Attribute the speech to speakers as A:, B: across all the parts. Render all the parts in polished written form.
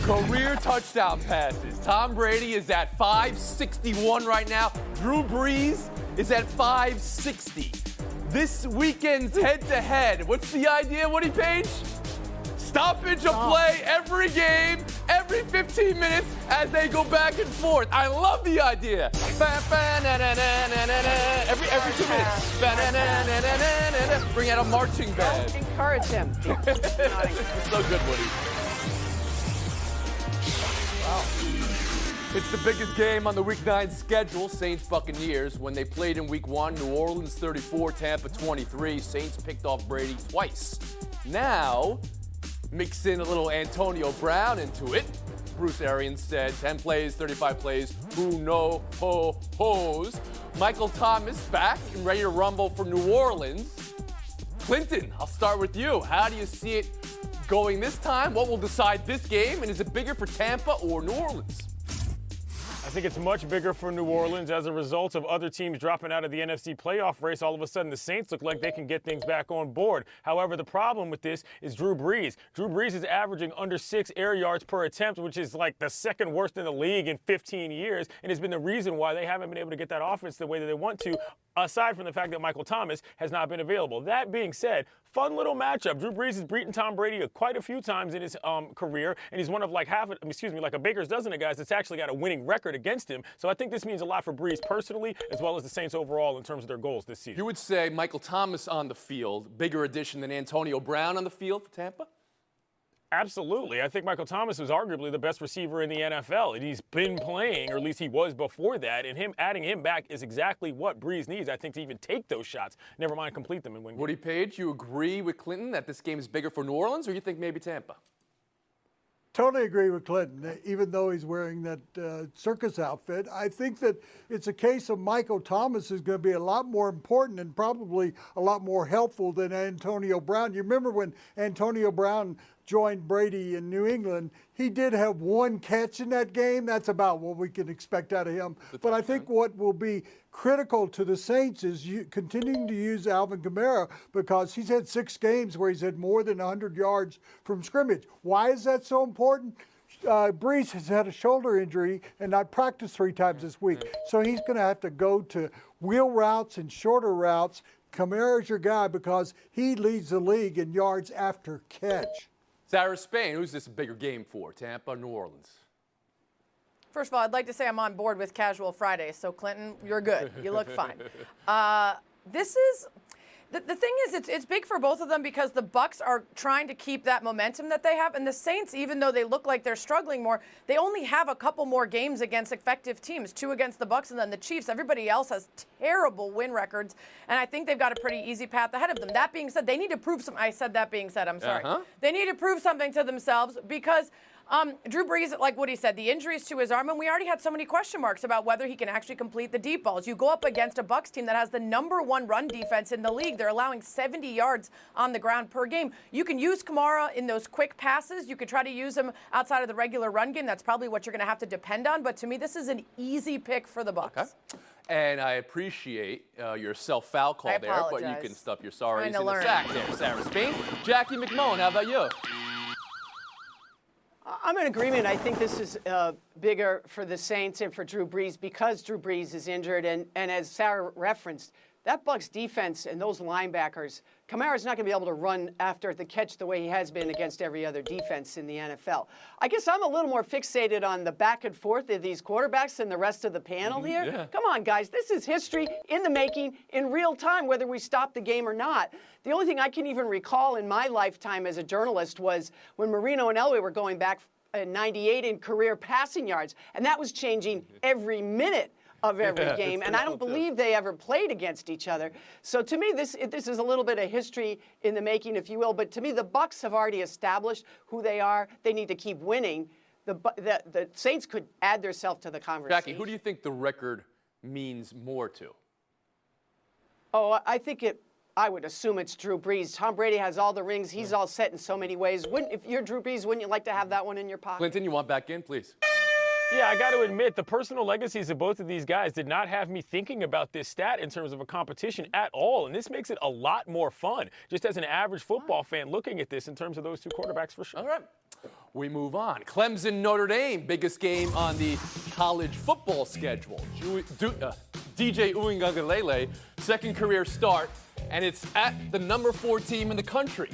A: Career touchdown passes. Tom Brady is at 561 right now. Drew Brees is at 560. This weekend's head-to-head. What's the idea, Woody Page? Stoppage of play every game, every 15 minutes as they go back and forth. I love the idea. Every 2 minutes. Bring out a marching band.
B: Don't encourage him.
A: So good, Woody. Wow. It's the biggest game on the Week 9 schedule, Saints-Buccaneers. When they played in Week 1, New Orleans 34, Tampa 23. Saints picked off Brady twice. Now, mix in a little Antonio Brown into it. Bruce Arians said 10 plays, 35 plays, who no ho hos. Michael Thomas back and ready to rumble for New Orleans. Clinton, I'll start with you. How do you see it going this time? What will decide this game? And is it bigger for Tampa or New Orleans?
C: I think it's much bigger for New Orleans as a result of other teams dropping out of the NFC playoff race. All of a sudden, the Saints look like they can get things back on board. However, the problem with this is Drew Brees. Drew Brees is averaging under 6 air yards per attempt, which is like the second worst in the league in 15 years, and has been the reason why they haven't been able to get that offense the way that they want to, aside from the fact that Michael Thomas has not been available. That being said, fun little matchup. Drew Brees has beaten Tom Brady quite a few times in his career, and he's one of like a baker's dozen of guys that's actually got a winning record against him. So I think this means a lot for Brees personally, as well as the Saints overall in terms of their goals this season.
A: You would say Michael Thomas on the field, bigger addition than Antonio Brown on the field for Tampa?
C: Absolutely. I think Michael Thomas is arguably the best receiver in the NFL, and he's been playing, or at least he was before that, and adding him back is exactly what Brees needs, I think, to even take those shots, never mind complete them and win games.
A: Woody Page, you agree with Clinton that this game is bigger for New Orleans, or you think maybe Tampa?
D: Totally agree with Clinton, even though he's wearing that circus outfit. I think that it's a case of Michael Thomas is going to be a lot more important and probably a lot more helpful than Antonio Brown. You remember when Antonio Brown joined Brady in New England, he did have one catch in that game. That's about what we can expect out of him. But I think what will be critical to the Saints is continuing to use Alvin Kamara, because he's had 6 games where he's had more than 100 yards from scrimmage. Why is that so important? Brees has had a shoulder injury and not practiced 3 times this week. So he's going to have to go to wheel routes and shorter routes. Kamara's your guy because he leads the league in yards after catch.
A: Sarah Spain, who's this a bbigger game for, Tampa or New Orleans?
B: First of all, I'd like to say I'm on board with Casual Friday. So, Clinton, you're good. You look fine. This is the thing is, it's big for both of them because the Bucs are trying to keep that momentum that they have, and the Saints, even though they look like they're struggling more, they only have a couple more games against effective teams, 2 against the Bucs and then the Chiefs. Everybody else has terrible win records, and I think they've got a pretty easy path ahead of them. That being said, they need to prove something. I said that being said, I'm sorry. They need to prove something to themselves because Drew Brees, like what he said, the injuries to his arm, and we already had so many question marks about whether he can actually complete the deep balls. You go up against a Bucs team that has the #1 run defense in the league. They're allowing 70 yards on the ground per game. You can use Kamara in those quick passes. You could try to use him outside of the regular run game. That's probably what you're going to have to depend on. But to me, this is an easy pick for the Bucs.
A: Okay. And I appreciate your self-foul call there, but you can stuff your sorries in the sack there, Sarah Spain. Jackie McMullen, how about you?
E: I'm in agreement. I think this is bigger for the Saints and for Drew Brees because Drew Brees is injured. And as Sarah referenced, that Bucs defense and those linebackers, Kamara's not going to be able to run after the catch the way he has been against every other defense in the NFL. I guess I'm a little more fixated on the back and forth of these quarterbacks than the rest of the panel here.
A: Yeah.
E: Come on, guys. This is history in the making in real time, whether we stop the game or not. The only thing I can even recall in my lifetime as a journalist was when Marino and Elway were going back in '98 in career passing yards, and that was changing every minute of every game, and I don't believe they ever played against each other. So to me, this is a little bit of history in the making, if you will. But to me, the Bucs have already established who they are. They need to keep winning. The Saints could add themselves to the conversation.
A: Jackie, who do you think the record means more to?
E: Oh, I would assume it's Drew Brees. Tom Brady has all the rings. He's all set in so many ways. If you're Drew Brees, wouldn't you like to have that one in your pocket?
A: Clinton, you want back in, please?
C: Yeah, I got to admit, the personal legacies of both of these guys did not have me thinking about this stat in terms of a competition at all, and this makes it a lot more fun, just as an average football fan looking at this in terms of those two quarterbacks for sure.
A: All right. We move on. Clemson-Notre Dame, biggest game on the college football schedule. DJ Uiagalelei, second career start, and it's at the number 4 team in the country.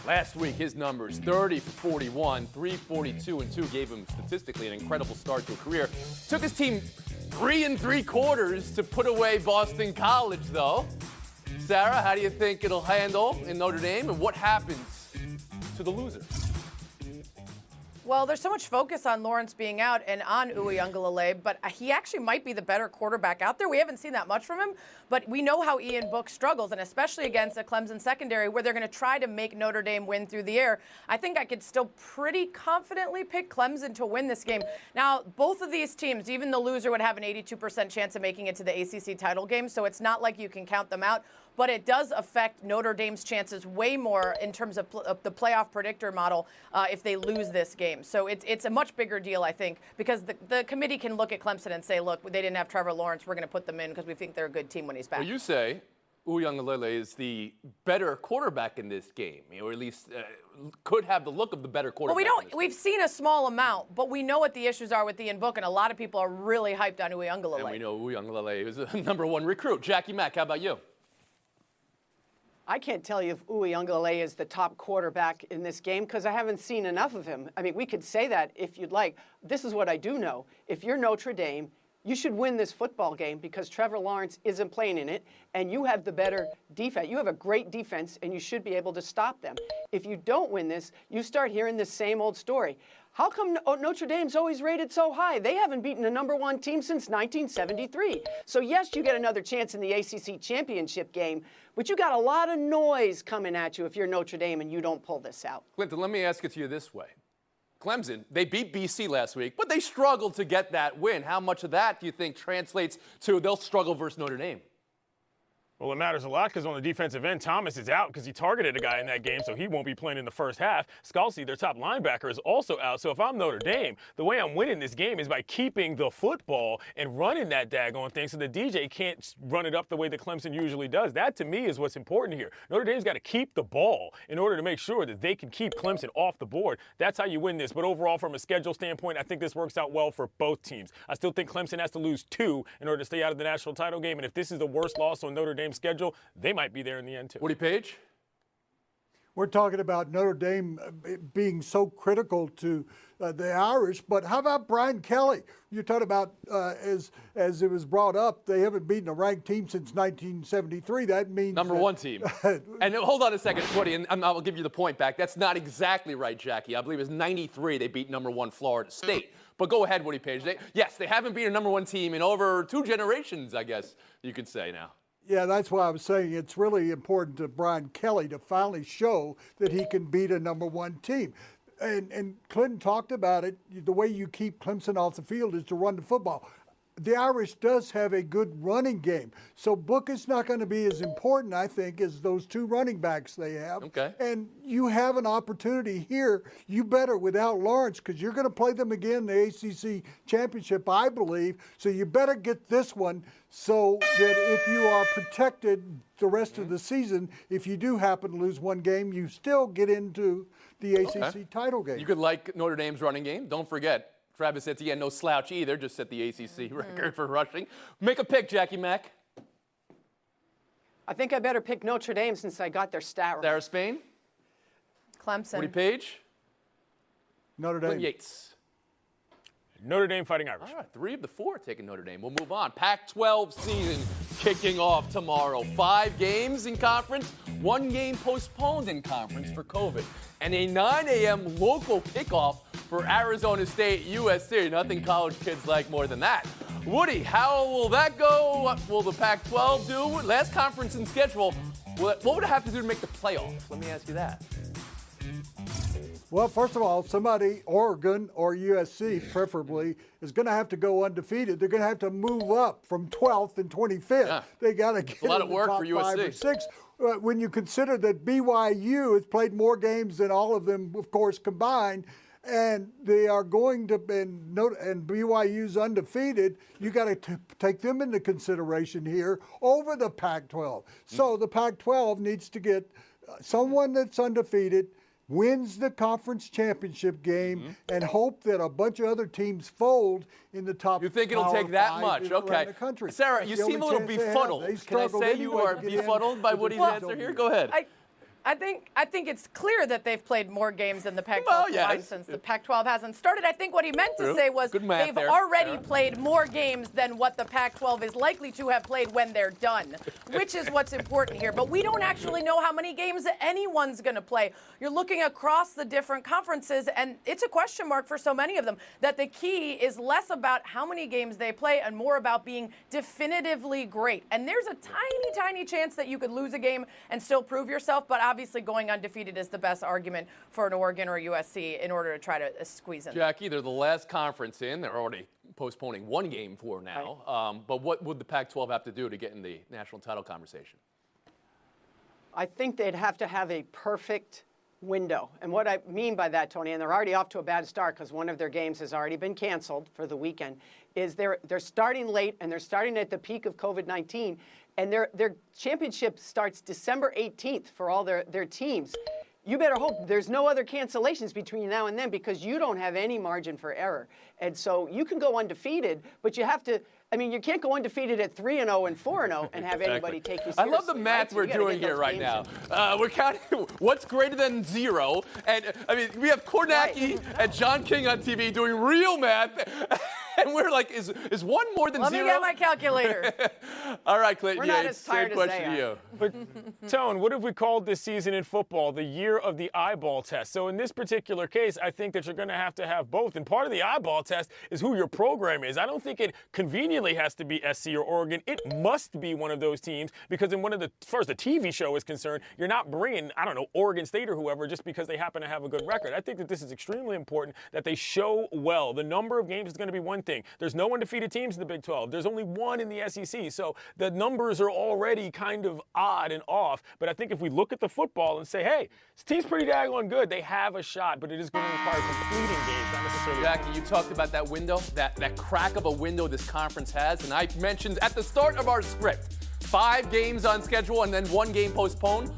A: Last week, his numbers, 30 for 41, 342 and 2, gave him statistically an incredible start to a career. Took his team 3 3/4 to put away Boston College, though. Sarah, how do you think it'll handle in Notre Dame, and what happens to the loser?
B: Well, there's so much focus on Lawrence being out and on Uiagalelei, but he actually might be the better quarterback out there. We haven't seen that much from him, but we know how Ian Book struggles, and especially against a Clemson secondary where they're going to try to make Notre Dame win through the air. I think I could still pretty confidently pick Clemson to win this game. Now, both of these teams, even the loser would have an 82% chance of making it to the ACC title game, so it's not like you can count them out. But it does affect Notre Dame's chances way more in terms of the playoff predictor model if they lose this game. So it's a much bigger deal, I think, because the committee can look at Clemson and say, look, they didn't have Trevor Lawrence. We're going to put them in because we think they're a good team when he's back.
A: Well, you say Uiagalelei is the better quarterback in this game, or at least could have the look of the better quarterback.
B: Well, we've seen a small amount, but we know what the issues are with Ian Book, and a lot of people are really hyped on Uiagalelei.
A: And we know Uiagalelei is a #1 recruit. Jackie Mack, how about you?
E: I can't tell you if Uiagalelei is the top quarterback in this game because I haven't seen enough of him. I mean, we could say that if you'd like. This is what I do know. If you're Notre Dame, you should win this football game because Trevor Lawrence isn't playing in it, and you have the better defense. You have a great defense, and you should be able to stop them. If you don't win this, you start hearing the same old story. How come Notre Dame's always rated so high? They haven't beaten a #1 team since 1973. So, yes, you get another chance in the ACC championship game, but you got a lot of noise coming at you if you're Notre Dame and you don't pull this out.
A: Clinton, let me ask it to you this way. Clemson, they beat BC last week, but they struggled to get that win. How much of that do you think translates to they'll struggle versus Notre Dame?
C: Well, it matters a lot because on the defensive end, Thomas is out because he targeted a guy in that game, so he won't be playing in the first half. Scalzi, their top linebacker, is also out. So if I'm Notre Dame, the way I'm winning this game is by keeping the football and running that daggone thing so the DJ can't run it up the way that Clemson usually does. That, to me, is what's important here. Notre Dame's got to keep the ball in order to make sure that they can keep Clemson off the board. That's how you win this. But overall, from a schedule standpoint, I think this works out well for both teams. I still think Clemson has to lose 2 in order to stay out of the national title game. And if this is the worst loss on Notre Dame's schedule, they might be there in the end, too.
A: Woody Page?
D: We're talking about Notre Dame being so critical to the Irish, but how about Brian Kelly? You're talking about, as it was brought up, they haven't beaten a ranked team since 1973. That means
A: #1 team. And hold on a second, Woody, and I'll give you the point back. That's not exactly right, Jackie. I believe it was 93 they beat #1 Florida State. But go ahead, Woody Page. Yes, they haven't beaten a #1 team in over 2 generations, I guess you could say now.
D: Yeah, that's why I was saying it's really important to Brian Kelly to finally show that he can beat a #1 team. And Clinton talked about it. The way you keep Clemson off the field is to run the football. The Irish does have a good running game. So Book is not going to be as important, I think, as those 2 running backs they have.
A: Okay.
D: And you have an opportunity here. You better without Lawrence because you're going to play them again in the ACC championship, I believe. So you better get this one so that if you are protected the rest of the season, if you do happen to lose 1 game, you still get into the ACC title game.
A: You could like Notre Dame's running game. Don't forget, Travis Etienne, no slouch either, just set the ACC record for rushing. Make a pick, Jackie Mack.
E: I think I better pick Notre Dame since I got their stat right.
A: Sarah Spain.
B: Clemson.
A: Woody Page.
D: Notre Dame.
A: Clinton Yates.
C: Notre Dame Fighting Irish.
A: All right, 3 of the 4 taking Notre Dame. We'll move on. Pac-12 season kicking off tomorrow. 5 games in conference, 1 game postponed in conference for COVID, and a 9 a.m. local kickoff for Arizona State, USC. Nothing college kids like more than that. Woody, how will that go? What will the Pac-12 do? Last conference in schedule. What would it have to do to make the playoffs? Let me ask you that.
D: Well, first of all, somebody, Oregon or USC preferably, is going to have to go undefeated. They're going to have to move up from 12th and 25th.
A: Yeah.
D: They got to get
A: a lot
D: in
A: of
D: the
A: work
D: top
A: for
D: 5 or
A: USC.
D: 6. When you consider that BYU has played more games than all of them, of course, combined, and they are going to, and BYU's undefeated, you got to take them into consideration here over the Pac-12. So the Pac-12 needs to get someone that's undefeated, wins the conference championship game, and hope that a bunch of other teams fold in the top.
A: You think it'll
D: Power
A: take that
D: 5
A: much?
D: around
A: Okay.
D: the country.
A: Sarah,
D: That's
A: you
D: the
A: seem a
D: only
A: little
D: chance they have.
A: befuddled.
D: They
A: Can I
D: struggled
A: say you
D: anyway
A: are
D: to get in
A: befuddled by
D: with
A: Woody's
D: the
A: answer here? Go ahead.
B: I think it's clear that they've played more games than the Pac-12
A: Well,
B: has
A: yes.
B: since the Pac-12 hasn't started. I think what he meant to
A: True.
B: say was
A: Good math
B: they've
A: there,
B: already
A: Sarah.
B: played more games than what the Pac-12 is likely to have played when they're done, which is what's important here. But we don't actually know how many games anyone's going to play. You're looking across the different conferences, and it's a question mark for so many of them that the key is less about how many games they play and more about being definitively great. And there's a tiny, tiny chance that you could lose a game and still prove yourself, but obviously going undefeated is the best argument for an Oregon or USC in order to try to squeeze in.
A: Jackie, they're the last conference in. They're already postponing one game for now. But what would the Pac-12 have to do to get in the national title conversation?
E: I think they'd have to have a perfect window. And what I mean by that, Tony, and they're already off to a bad start because one of their games has already been canceled for the weekend, is they're starting late and they're starting at the peak of COVID-19. And their championship starts December 18th for all their teams. You better hope there's no other cancellations between now and then because you don't have any margin for error. And so you can go undefeated, but you have to, I mean, you can't go undefeated at 3-0 and 4-0 and have anybody take you seriously.
A: I love the math we're doing here right now. We're counting what's greater than 0. And, I mean, we have Kornacki and John King on TV doing real math. And we're like, is 1 more than 0?
B: Let me get my calculator.
A: All right, Clinton
E: We're not
A: Yates,
E: as tired
A: same
E: as
A: question
E: they
A: to
E: are.
A: you.
C: But, Tone, what have we called this season in football? The year of the eyeball test. So in this particular case, I think that you're going to have both. And part of the eyeball test is who your program is. I don't think it conveniently has to be SC or Oregon. It must be one of those teams because in as far as the TV show is concerned, you're not bringing, I don't know, Oregon State or whoever just because they happen to have a good record. I think that this is extremely important that they show well. The number of games is going to be one thing. There's no undefeated teams in the Big 12. There's only one in the SEC. So the numbers are already kind of odd and off. But I think if we look at the football and say, hey, this team's pretty daggone good, they have a shot, but it is going to require completing games, not necessarily.
A: Jackie, you talked about that window, that crack of a window this conference has, and I mentioned at the start of our script, 5 games on schedule and then 1 game postponed.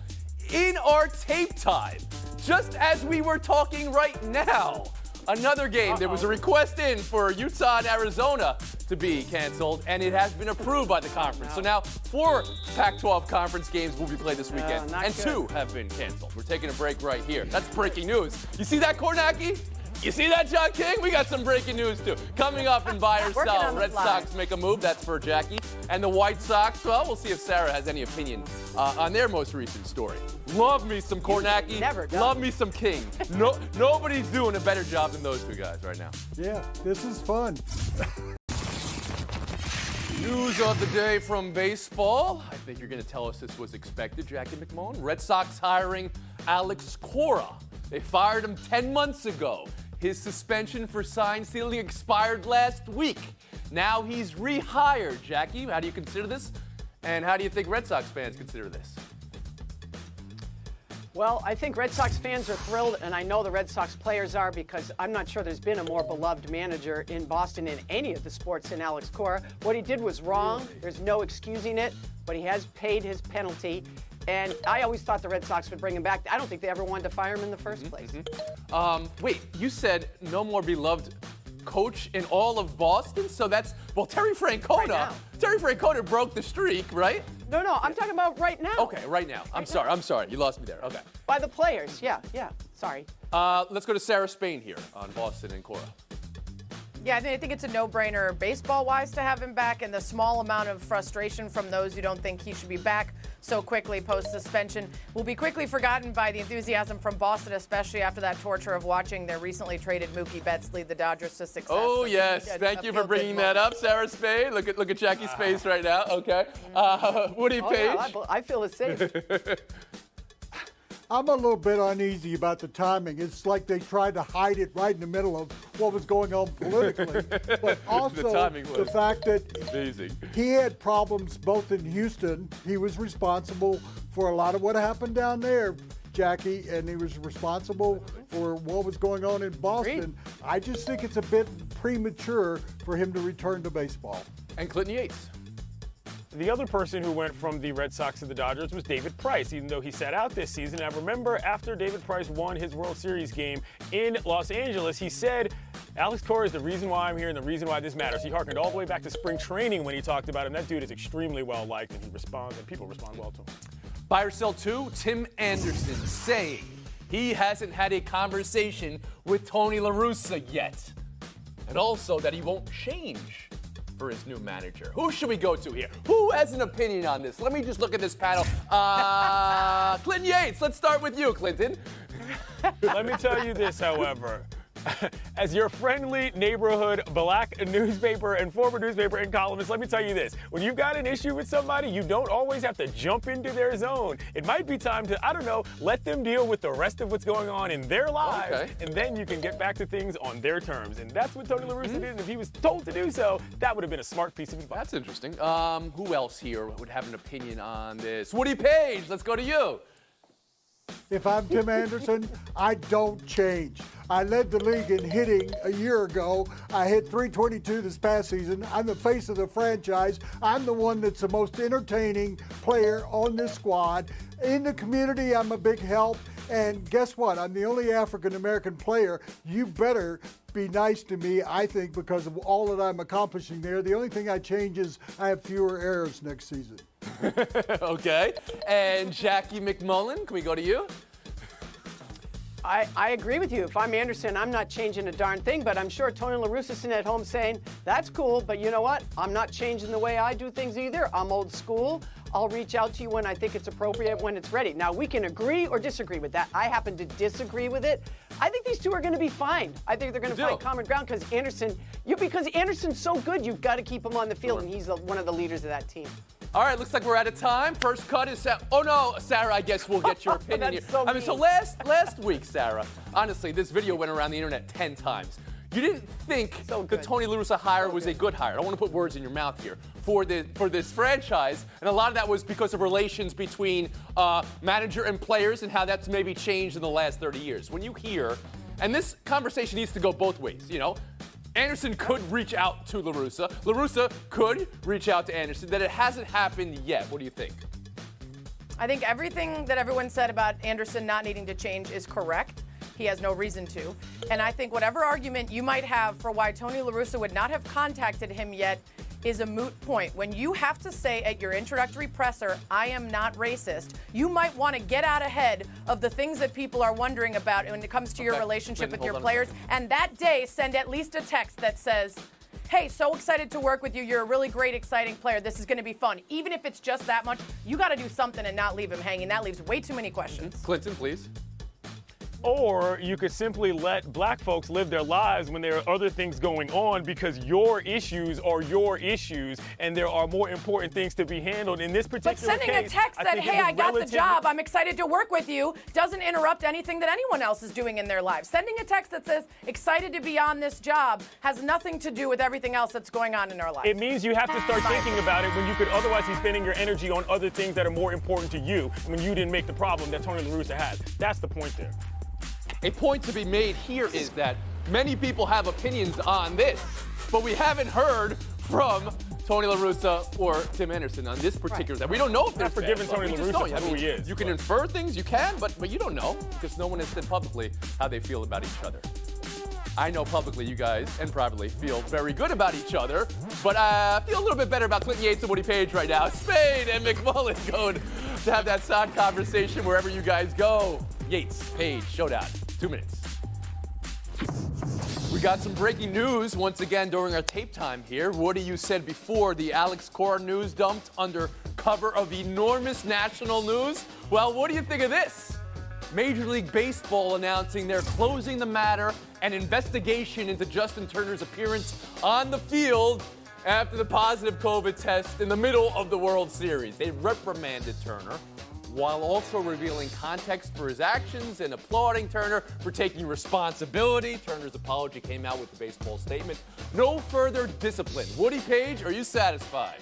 A: In our tape time, just as we were talking right now, another game. There was a request in for Utah and Arizona to be canceled, and it has been approved by the conference. So now 4 Pac-12 conference games will be played this weekend, and 2 have been canceled. We're taking a break right here. That's breaking news. You see that, Kornacki? You see that, John King? We got some breaking news, too. Coming up in Buy or Sell, Red Sox make a move. That's for Jackie. And the White Sox, well, we'll see if Sarah has any opinion on their most recent story. Love me some Kornacki.
E: Never done.
A: Love me some King. Nobody's doing a better job than those 2 guys right now.
D: Yeah, this is fun.
A: News of the day from baseball. I think you're going to tell us this was expected, Jackie McMullen. Red Sox hiring Alex Cora. They fired him 10 months ago. His suspension for sign stealing expired last week. Now he's rehired. Jackie, how do you consider this? And how do you think Red Sox fans consider this?
E: Well, I think Red Sox fans are thrilled, and I know the Red Sox players are because I'm not sure there's been a more beloved manager in Boston in any of the sports than Alex Cora. What he did was wrong. There's no excusing it, but he has paid his penalty. And I always thought the Red Sox would bring him back. I don't think they ever wanted to fire him in the first place.
A: Wait, you said no more beloved coach in all of Boston? So that's, well, Terry Francona.
E: Right now.
A: Terry Francona broke the streak, right?
E: No, I'm talking about right now.
A: Okay, right now. I'm sorry. You lost me there. Okay.
E: By the players, yeah, sorry.
A: Let's go to Sarah Spain here on Boston and Cora.
B: Yeah, I think it's a no-brainer baseball-wise to have him back, and the small amount of frustration from those who don't think he should be back so quickly post-suspension will be quickly forgotten by the enthusiasm from Boston, especially after that torture of watching their recently traded Mookie Betts lead the Dodgers to success.
A: Oh, yes. Thank you for bringing that up, Sarah Spain. Look at Jackie's face right now. Okay. Woody Page.
E: Yeah, I feel the same.
D: I'm a little bit uneasy about the timing. It's like they tried to hide it right in the middle of what was going on politically. But also the fact that
A: amazing.
D: He had problems both in Houston. He was responsible for a lot of what happened down there, Jackie, and he was responsible for what was going on in Boston.
E: Agreed.
D: I just think it's a bit premature for him to return to baseball.
A: And Clinton Yates.
C: The other person who went from the Red Sox to the Dodgers was David Price, even though he sat out this season. I remember after David Price won his World Series game in Los Angeles, he said, Alex Cora is the reason why I'm here and the reason why this matters. He harkened all the way back to spring training when he talked about him. That dude is extremely well liked, and he responds, and people respond well to him.
A: Buy or sell two, Tim Anderson saying he hasn't had a conversation with Tony La Russa yet. And also that he won't change for his new manager. Who should we go to here? Who has an opinion on this? Let me just look at this panel. Clinton Yates, let's start with you, Clinton.
C: Let me tell you this, however. As your friendly neighborhood black newspaper and former newspaper and columnist, let me tell you this. When you've got an issue with somebody, you don't always have to jump into their zone. It might be time to, I don't know, let them deal with the rest of what's going on in their lives, and then you can get back to things on their terms. And that's what Tony La Russa did, and if he was told to do so, that would have been a smart piece of advice.
A: That's interesting. Who else here would have an opinion on this? Woody Page, let's go to you.
D: If I'm Tim Anderson, I don't change. I led the league in hitting a year ago. I hit .322 this past season. I'm the face of the franchise. I'm the one that's the most entertaining player on this squad. In the community, I'm a big help. And guess what? I'm the only African-American player. You better be nice to me, I think, because of all that I'm accomplishing there. The only thing I change is I have fewer errors next season.
A: Okay. And Jackie McMullen, can we go to you?
E: I agree with you. If I'm Anderson, I'm not changing a darn thing, but I'm sure Tony La Russa's sitting at home saying, that's cool, but you know what? I'm not changing the way I do things either. I'm old school. I'll reach out to you when I think it's appropriate, when it's ready. Now, we can agree or disagree with that. I happen to disagree with it. I think these two are going to be fine. I think they're going to find common ground because Anderson's so good, you've got to keep him on the field, and he's one of the leaders of that team.
A: All right, looks like we're out of time. First cut is oh no, Sarah, I guess we'll get your opinion here. So last week, Sarah, honestly, this video went around the internet 10 times. You didn't think the Tony La Russa hire was a good hire. I don't want to put words in your mouth here for this franchise, and a lot of that was because of relations between manager and players and how that's maybe changed in the last 30 years. When you hear, and this conversation needs to go both ways, you know, Anderson could reach out to La Russa. La Russa could reach out to Anderson. That it hasn't happened yet. What do you think?
B: I think everything that everyone said about Anderson not needing to change is correct. He has no reason to. And I think whatever argument you might have for why Tony La Russa would not have contacted him yet is a moot point. When you have to say at your introductory presser, I am not racist, you might want to get out ahead of the things that people are wondering about when it comes to your relationship with your players. And that day, send at least a text that says, hey, so excited to work with you. You're a really great, exciting player. This is going to be fun. Even if it's just that much, you got to do something and not leave him hanging. That leaves way too many questions.
A: Clinton, please.
C: Or you could simply let black folks live their lives when there are other things going on because your issues are your issues and there are more important things to be handled in this particular case.
B: But sending a text that, hey, I got the job, I'm excited to work with you, doesn't interrupt anything that anyone else is doing in their lives. Sending a text that says, excited to be on this job, has nothing to do with everything else that's going on in our lives.
C: It means you have to start thinking about it when you could otherwise be spending your energy on other things that are more important to you when you didn't make the problem that Tony La Russa has. That's the point there.
A: A point to be made here is that many people have opinions on this, but we haven't heard from Tony La Russa or Tim Anderson on this particular thing. We don't know if they're
C: forgiving Tony La Russa for who he is.
A: You can infer things, you can, but you don't know because no one has said publicly how they feel about each other. I know publicly you guys, and privately, feel very good about each other, but I feel a little bit better about Clinton Yates and Woody Page right now. Spade and McMullen going to have that sound conversation wherever you guys go. Yates, Page, showdown. 2 minutes. We got some breaking news once again during our tape time here. Woody, you said before the Alex Cora news dumped under cover of enormous national news. Well, what do you think of this? Major League Baseball announcing they're closing the matter and investigation into Justin Turner's appearance on the field after the positive COVID test in the middle of the World Series. They reprimanded Turner, while also revealing context for his actions and applauding Turner for taking responsibility. Turner's apology came out with the baseball statement. No further discipline. Woody Page, are you satisfied?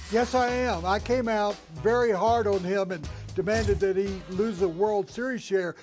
D: Yes, I am. I came out very hard on him and demanded that he lose the World Series share.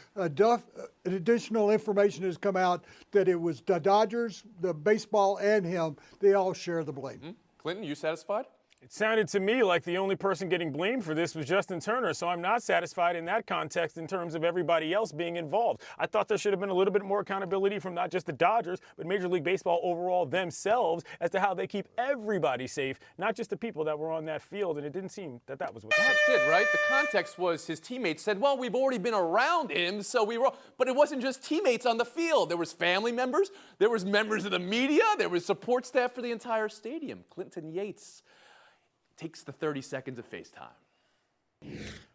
D: Additional information has come out that it was the Dodgers, the baseball, and him. They all share the blame.
A: Clinton, you satisfied?
C: It sounded to me like the only person getting blamed for this was Justin Turner, so I'm not satisfied in that context in terms of everybody else being involved. I thought there should have been a little bit more accountability from not just the Dodgers, but Major League Baseball overall themselves as to how they keep everybody safe, not just the people that were on that field, and it didn't seem that that was what
A: That's it, right? The context was his teammates said, well, we've already been around him, so we were, but it wasn't just teammates on the field. There was family members, there was members of the media, there was support staff for the entire stadium. Clinton Yates takes the 30 seconds of FaceTime.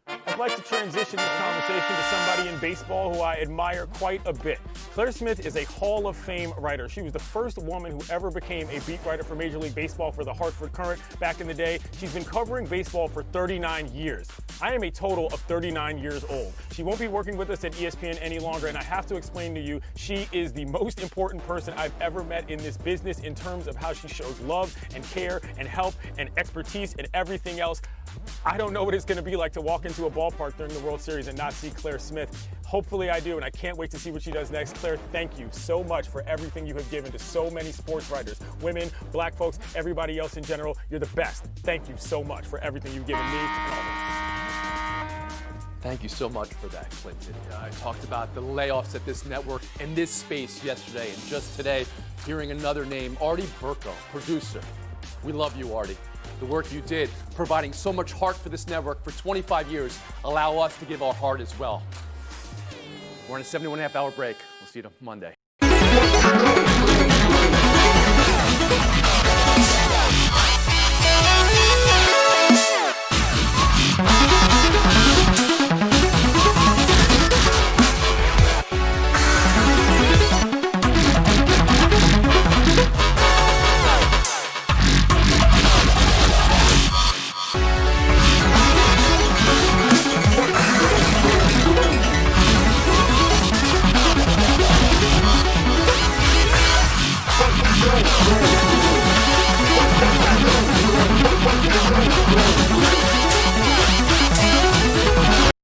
C: I'd like to transition this conversation to somebody in baseball who I admire quite a bit. Claire Smith is a Hall of Fame writer. She was the first woman who ever became a beat writer for Major League Baseball for the Hartford Courant back in the day. She's been covering baseball for 39 years. I am a total of 39 years old. She won't be working with us at ESPN any longer, and I have to explain to you, she is the most important person I've ever met in this business in terms of how she shows love and care and help and expertise and everything else. I don't know what it's going to be like to walk into a ballpark during the World Series and not see Claire Smith. Hopefully I do, and I can't wait to see what she does next. Claire, thank you so much for everything you have given to so many sports writers, women, black folks, everybody else in general. You're the best. Thank you so much for everything you've given me and others.
A: Thank you so much for that, Clinton. I talked about the layoffs at this network and this space yesterday, and just today, hearing another name, Artie Burko, producer. We love you, Artie. The work you did, providing so much heart for this network for 25 years, allow us to give our heart as well. We're on a 71.5-hour break. We'll see you Monday.
F: Go.